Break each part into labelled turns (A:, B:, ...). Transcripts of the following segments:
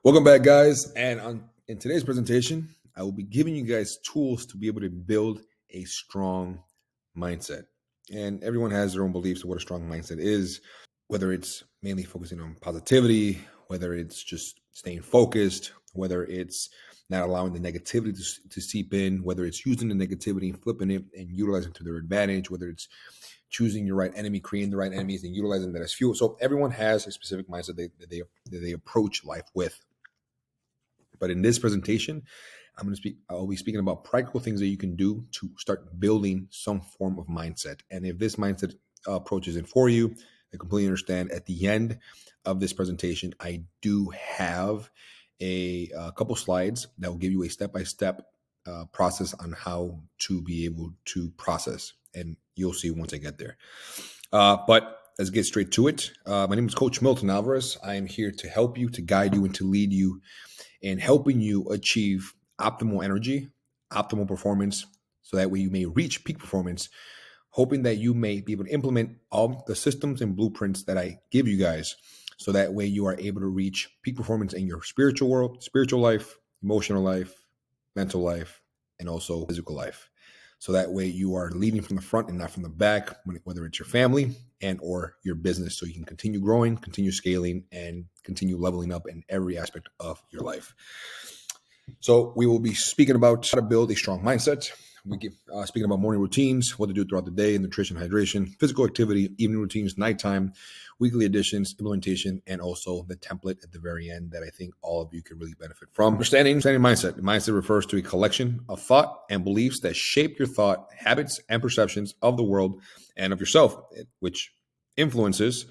A: Welcome back, guys. And in today's presentation, I will be giving you guys tools to be able to build a strong mindset. And everyone has their own beliefs of what a strong mindset is, whether it's mainly focusing on positivity, whether it's just staying focused, whether it's not allowing the negativity to seep in, whether it's using the negativity and flipping it and utilizing it to their advantage, whether it's choosing your right enemy, creating the right enemies, and utilizing that as fuel. So everyone has a specific mindset that they approach life with. But in this presentation, I'll be speaking about practical things that you can do to start building some form of mindset. And if this mindset approach isn't for you, I completely understand. At the end of this presentation, I do have a couple slides that will give you a step-by-step process on how to be able to process. And you'll see once I get there. But let's get straight to it. My name is Coach Milton Alvarez. I am here to help you, to guide you, and to lead you in helping you achieve optimal energy, optimal performance, so that way you may reach peak performance, hoping that you may be able to implement all the systems and blueprints that I give you guys, so that way you are able to reach peak performance in your spiritual world, spiritual life, emotional life, mental life, and also physical life. So that way you are leading from the front and not from the back, whether it's your family and or your business, so you can continue growing, continue scaling, and continue leveling up in every aspect of your life. So we will be speaking about how to build a strong mindset. We get speaking about morning routines, what to do throughout the day, nutrition, hydration, physical activity, evening routines, nighttime, weekly editions, implementation, and also the template at the very end that I think all of you can really benefit from. Understanding mindset. Mindset refers to a collection of thought and beliefs that shape your thought, habits, and perceptions of the world and of yourself, which influences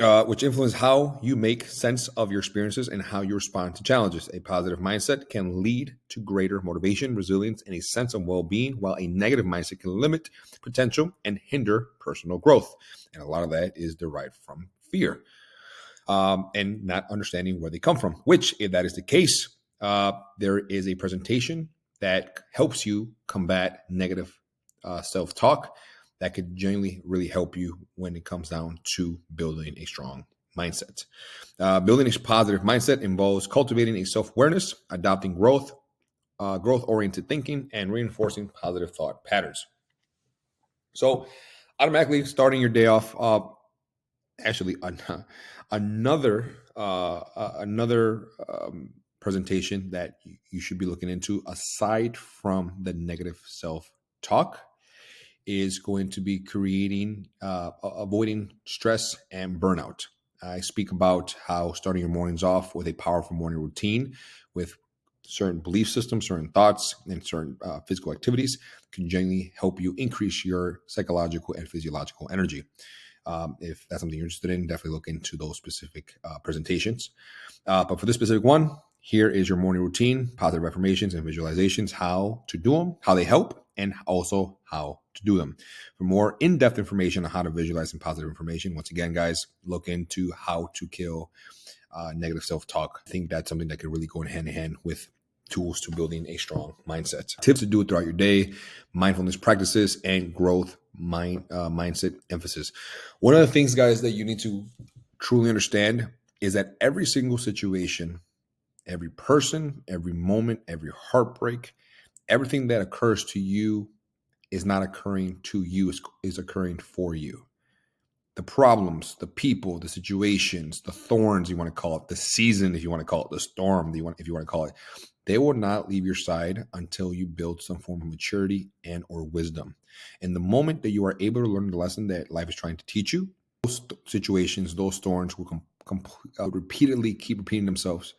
A: how you make sense of your experiences and how you respond to challenges. A positive mindset can lead to greater motivation, resilience, and a sense of well-being, while a negative mindset can limit potential and hinder personal growth. And a lot of that is derived from fear and not understanding where they come from, which, if that is the case, there is a presentation that helps you combat negative self-talk that could genuinely really help you when it comes down to building a strong mindset. Building a positive mindset involves cultivating a self-awareness, adopting growth-oriented thinking, and reinforcing positive thought patterns. So automatically starting your day off, another presentation that you should be looking into, aside from the negative self-talk, is going to be avoiding stress and burnout. I speak about how starting your mornings off with a powerful morning routine with certain belief systems, certain thoughts, and certain physical activities can genuinely help you increase your psychological and physiological energy. If that's something you're interested in, definitely look into those specific presentations. But for this specific one, here is your morning routine, positive affirmations and visualizations, how to do them, how they help, and also how to do them. For more in-depth information on how to visualize some positive information, once again, guys, look into how to kill negative self-talk. I think that's something that can really go hand in hand with tools to building a strong mindset. Tips to do it throughout your day, mindfulness practices, and growth mindset emphasis. One of the things, guys, that you need to truly understand is that every single situation, every person, every moment, every heartbreak, everything that occurs to you is not occurring to you, is occurring for you. The problems, the people, the situations, the thorns, you want to call it, the season, if you want to call it, the storm, if you want to call it, they will not leave your side until you build some form of maturity and or wisdom. And the moment that you are able to learn the lesson that life is trying to teach you, those situations, those thorns will repeatedly keep repeating themselves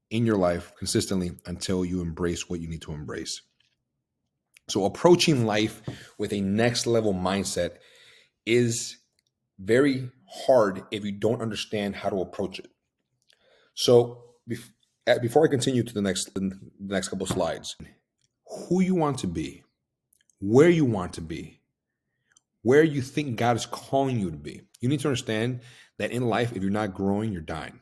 A: in your life consistently until you embrace what you need to embrace. So approaching life with a next level mindset is very hard if you don't understand how to approach it. So before I continue to the next couple slides, who you want to be, where you want to be, where you think God is calling you to be. You need to understand that in life, if you're not growing, you're dying.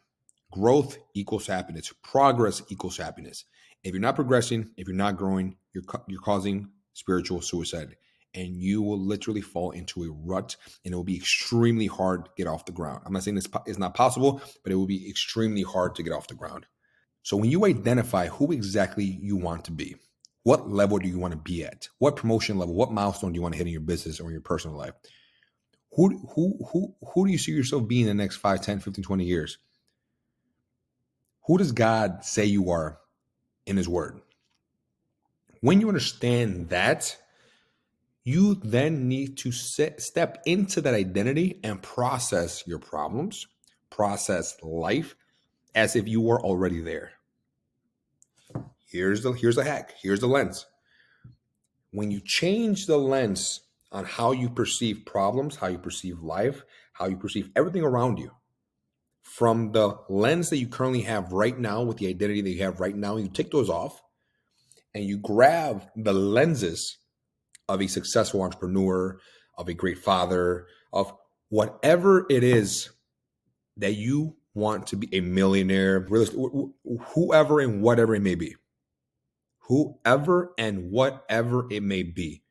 A: Growth equals happiness. Progress equals happiness. If you're not progressing, if you're not growing, you're causing spiritual suicide. and you will literally fall into a rut, and it will be extremely hard to get off the ground. I'm not saying it's not possible, but it will be extremely hard to get off the ground. So when you identify who exactly you want to be, what level do you want to be at? What promotion level, what milestone do you want to hit in your business or in your personal life? Who do you see yourself being in the next 5, 10, 15, 20 years? Who does God say you are in his word? When you understand that, you then need to step into that identity and process your problems, process life as if you were already there. Here's the hack. Here's the lens. When you change the lens on how you perceive problems, how you perceive life, how you perceive everything around you, from the lens that you currently have right now with the identity that you have right now, you take those off and you grab the lenses of a successful entrepreneur, of a great father, of whatever it is that you want to be, a millionaire, whoever and whatever it may be. Whoever and whatever it may be.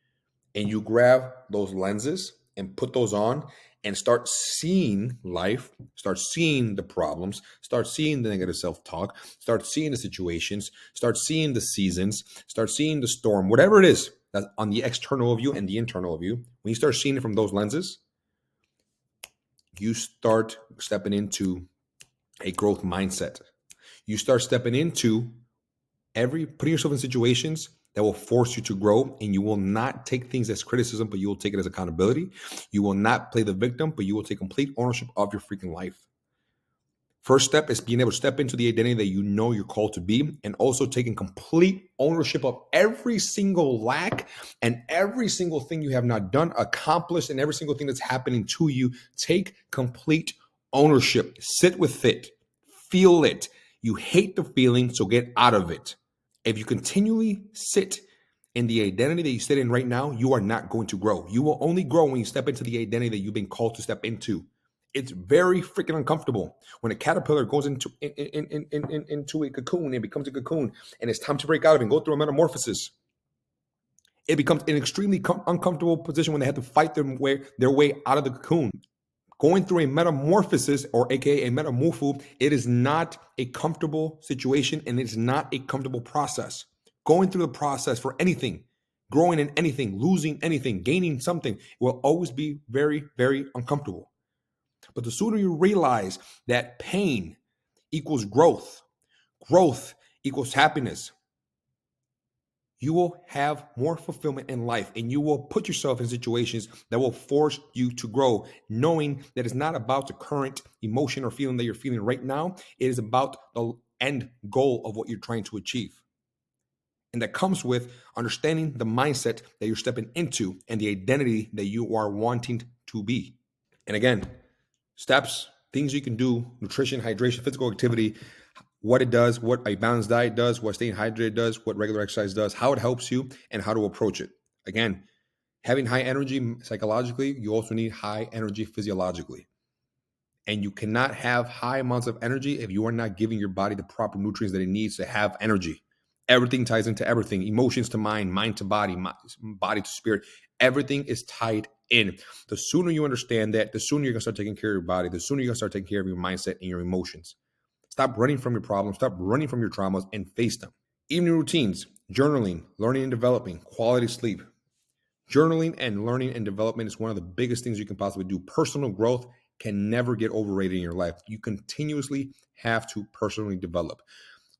A: And you grab those lenses and put those on and start seeing life, start seeing the problems, start seeing the negative self-talk, start seeing the situations, start seeing the seasons, start seeing the storm, whatever it is that's on the external of you and the internal of you. When you start seeing it from those lenses, you start stepping into a growth mindset. You start stepping into putting yourself in situations that will force you to grow, and you will not take things as criticism, but you will take it as accountability. You will not play the victim, but you will take complete ownership of your freaking life. First step is being able to step into the identity that you know you're called to be, and also taking complete ownership of every single lack and every single thing you have not done, accomplished, and every single thing that's happening to you. Take complete ownership. Sit with it. Feel it. You hate the feeling, so get out of it. If you continually sit in the identity that you sit in right now, you are not going to grow. You will only grow when you step into the identity that you've been called to step into. It's very freaking uncomfortable when a caterpillar goes into a cocoon and becomes a cocoon, and it's time to break out of it and go through a metamorphosis. It becomes an extremely uncomfortable position when they have to fight their way out of the cocoon. Going through a metamorphosis, or AKA a metamorpho, it is not a comfortable situation, and it's not a comfortable process. Going through the process for anything, growing in anything, losing anything, gaining something, will always be very, very uncomfortable. But the sooner you realize that pain equals growth, growth equals happiness, you will have more fulfillment in life, and you will put yourself in situations that will force you to grow, knowing that it's not about the current emotion or feeling that you're feeling right now. It is about the end goal of what you're trying to achieve. And that comes with understanding the mindset that you're stepping into and the identity that you are wanting to be. And again, steps, things you can do: nutrition, hydration, physical activity, what it does, what a balanced diet does, what staying hydrated does, what regular exercise does, how it helps you, and how to approach it. Again, having high energy psychologically, you also need high energy physiologically. And you cannot have high amounts of energy if you are not giving your body the proper nutrients that it needs to have energy. Everything ties into everything. Emotions to mind, mind to body, body to spirit. Everything is tied in. The sooner you understand that, the sooner you're going to start taking care of your body, the sooner you're going to start taking care of your mindset and your emotions. Stop running from your problems. Stop running from your traumas and face them. Evening routines, journaling, learning and developing, quality sleep. Journaling and learning and development is one of the biggest things you can possibly do. Personal growth can never get overrated in your life. You continuously have to personally develop.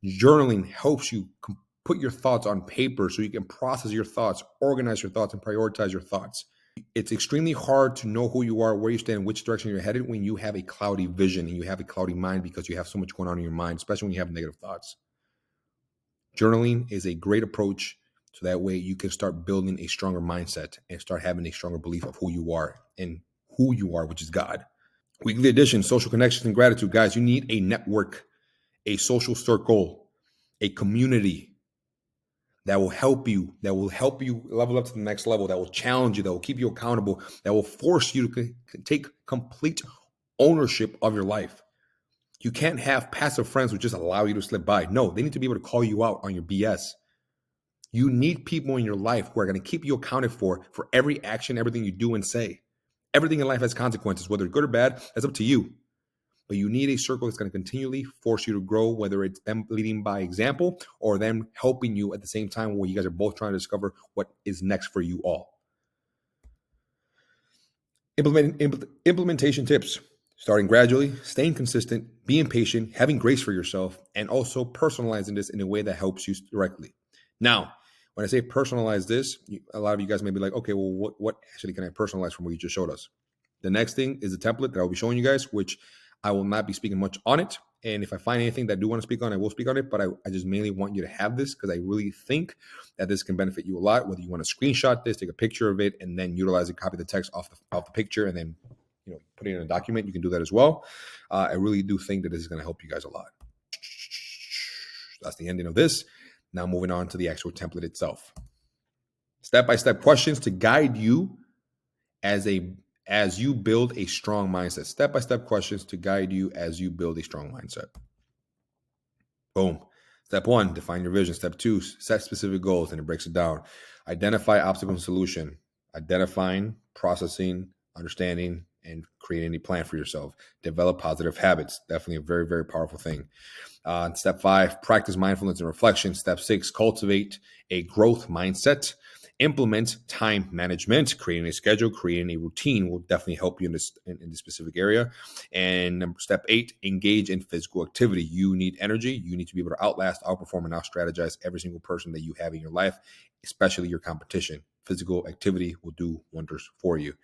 A: Journaling helps you put your thoughts on paper so you can process your thoughts, organize your thoughts, and prioritize your thoughts. It's extremely hard to know who you are, where you stand, which direction you're headed when you have a cloudy vision and you have a cloudy mind, because you have so much going on in your mind, especially when you have negative thoughts. Journaling is a great approach, so that way you can start building a stronger mindset and start having a stronger belief of who you are, which is God. Weekly edition, social connections and gratitude. Guys, you need a network, a social circle, a community that will help you level up to the next level, that will challenge you, that will keep you accountable, that will force you to take complete ownership of your life. You can't have passive friends who just allow you to slip by. No, they need to be able to call you out on your BS. You need people in your life who are going to keep you accounted for every action, everything you do and say. Everything in life has consequences, whether good or bad, that's up to you. But you need a circle that's going to continually force you to grow, whether it's them leading by example or them helping you at the same time where you guys are both trying to discover what is next for you all. Implementation tips. Starting gradually, staying consistent, being patient, having grace for yourself, and also personalizing this in a way that helps you directly. Now, when I say personalize this, a lot of you guys may be like, okay, well, what actually can I personalize from what you just showed us? The next thing is a template that I'll be showing you guys, which I will not be speaking much on it. And if I find anything that I do want to speak on, I will speak on it. But I just mainly want you to have this because I really think that this can benefit you a lot. Whether you want to screenshot this, take a picture of it, and then utilize it, copy the text off the picture, and then put it in a document. You can do that as well. I really do think that this is going to help you guys a lot. That's the ending of this. Now moving on to the actual template itself. Step-by-step questions to guide you as you build a strong mindset. Step-by-step questions to guide you as you build a strong mindset. Boom. Step 1, define your vision. Step 2, set specific goals, and it breaks it down. Identify obstacle and solution. Identifying, processing, understanding, and creating a plan for yourself. Develop positive habits. Definitely a very, very powerful thing. Step 5, practice mindfulness and reflection. Step 6, cultivate a growth mindset. Implement time management. Creating a schedule, creating a routine will definitely help you in this specific area. And step 8, engage in physical activity. You need energy. You need to be able to outlast, outperform, and out-strategize every single person that you have in your life, especially your competition. Physical activity will do wonders for you.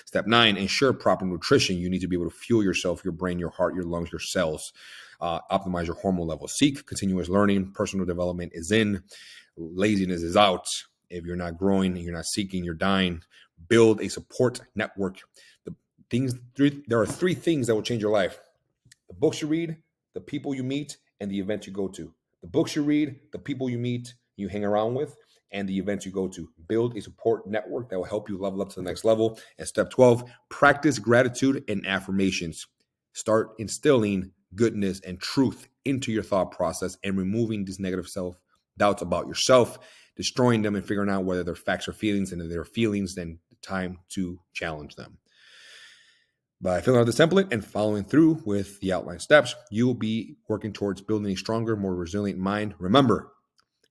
A: Step 9, ensure proper nutrition. You need to be able to fuel yourself, your brain, your heart, your lungs, your cells. Optimize your hormone levels. Seek continuous learning. Personal development is in. Laziness is out. If you're not growing, you're not seeking, you're dying. Build a support network. There are 3 things that will change your life: the books you read, the people you meet, and the events you go to. The books you read, the people you meet, you hang around with, and the events you go to. Build a support network that will help you level up to the next level. And step 12, practice gratitude and affirmations. Start instilling goodness and truth into your thought process and removing these negative self-doubts about yourself, destroying them and figuring out whether they're facts or feelings. And if they're feelings, then time to challenge them. By filling out this template and following through with the outline steps, you will be working towards building a stronger, more resilient mind. Remember,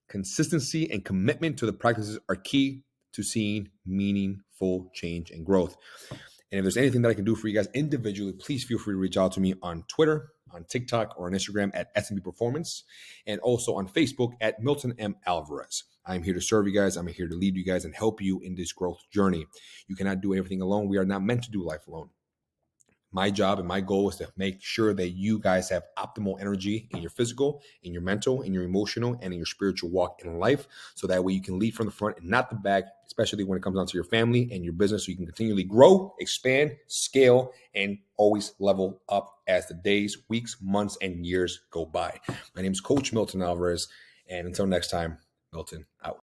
A: consistency and commitment to the practices are key to seeing meaningful change and growth. And if there's anything that I can do for you guys individually, please feel free to reach out to me on Twitter, on TikTok, or on Instagram at SMB Performance, and also on Facebook at Milton M. Alvarez. I'm here to serve you guys. I'm here to lead you guys and help you in this growth journey. You cannot do everything alone. We are not meant to do life alone. My job and my goal is to make sure that you guys have optimal energy in your physical, in your mental, in your emotional, and in your spiritual walk in life. So that way you can lead from the front and not the back, especially when it comes down to your family and your business. So you can continually grow, expand, scale, and always level up as the days, weeks, months, and years go by. My name is Coach Milton Alvarez. And until next time, Milton out.